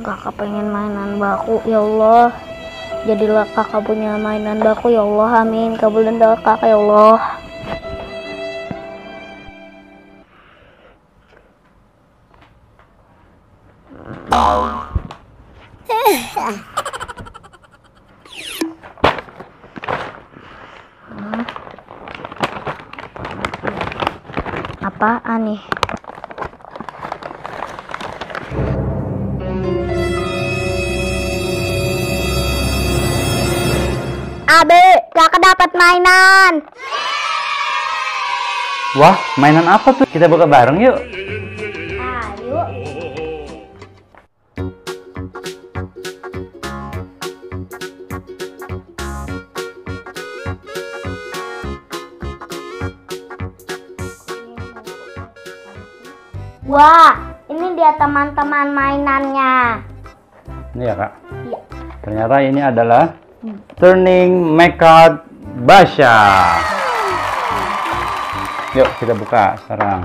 Kakak pengen mainan baku, ya Allah. Jadilah kakak punya mainan baku, ya Allah. Amin. Kabulin doa kakak, ya Allah. Apaan nih? Abe, kakak dapat mainan. Wah, mainan apa tuh? Kita buka bareng yuk. Ayo. Wah, ini dia teman-teman mainannya. Ini ya kak. Iya. Ternyata ini adalah Turning Mecha Basha. Yuk kita buka sekarang.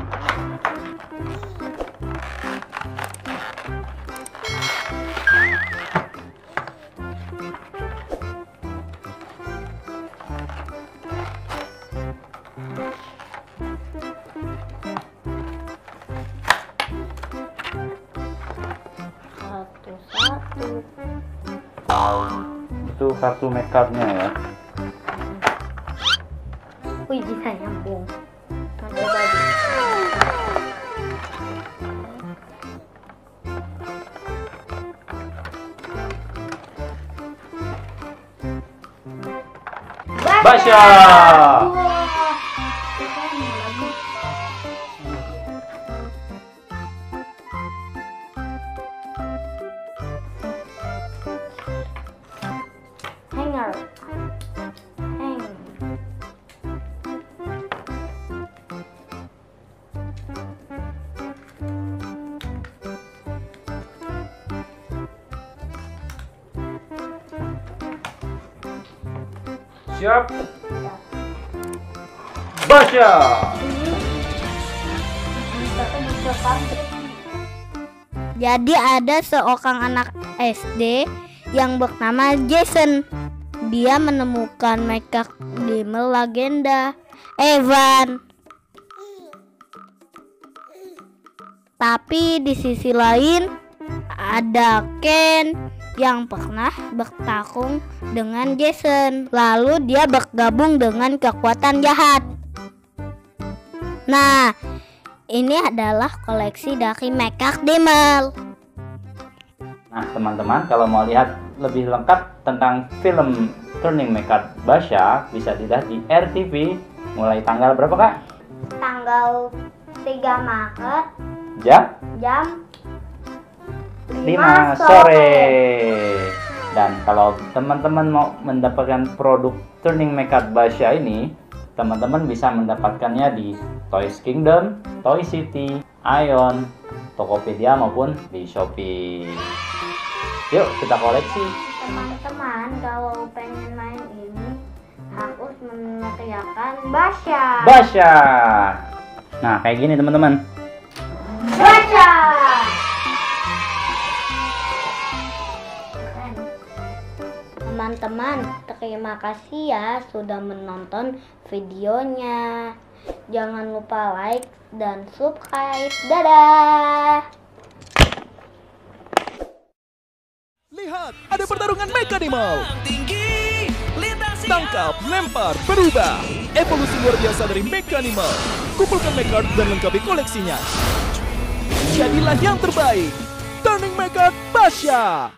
Satu-satu. Itu kartu make-up-nya ya. Wih, bisa nyambung. Coba deh. Basha. Hanger. Hang. Siap. Basha. Jadi ada seorang anak SD yang bernama Jason. Dia menemukan makeup demel legenda Evan. Tapi di sisi lain ada Ken yang pernah bertarung dengan Jason. Lalu dia bergabung dengan kekuatan jahat. Nah, ini adalah koleksi dari makeup demel. Nah teman-teman, kalau mau lihat lebih lengkap tentang film Turning Mecha Basha, bisa dilihat di RTV mulai tanggal berapa kak? Tanggal 3 Maret jam 5 sore. Dan kalau teman-teman mau mendapatkan produk Turning Mecha Basha ini, teman-teman bisa mendapatkannya di Toys Kingdom, Toy City, Ion, Tokopedia maupun di Shopee. Yuk kita koleksi. Teman-teman, kalau pengen main ini harus meneriakkan Basha. Basha. Nah kayak gini teman-teman. Basha. Teman-teman, terima kasih ya sudah menonton videonya. Jangan lupa like dan subscribe. Dadah. Lihat, ada pertarungan Mechanimal. Tangkap, lempar, berubah. Evolusi luar biasa dari Mechanimal. Kumpulkan Mechart dan lengkapi koleksinya. Jadilah yang terbaik. Turning Mecha Basha.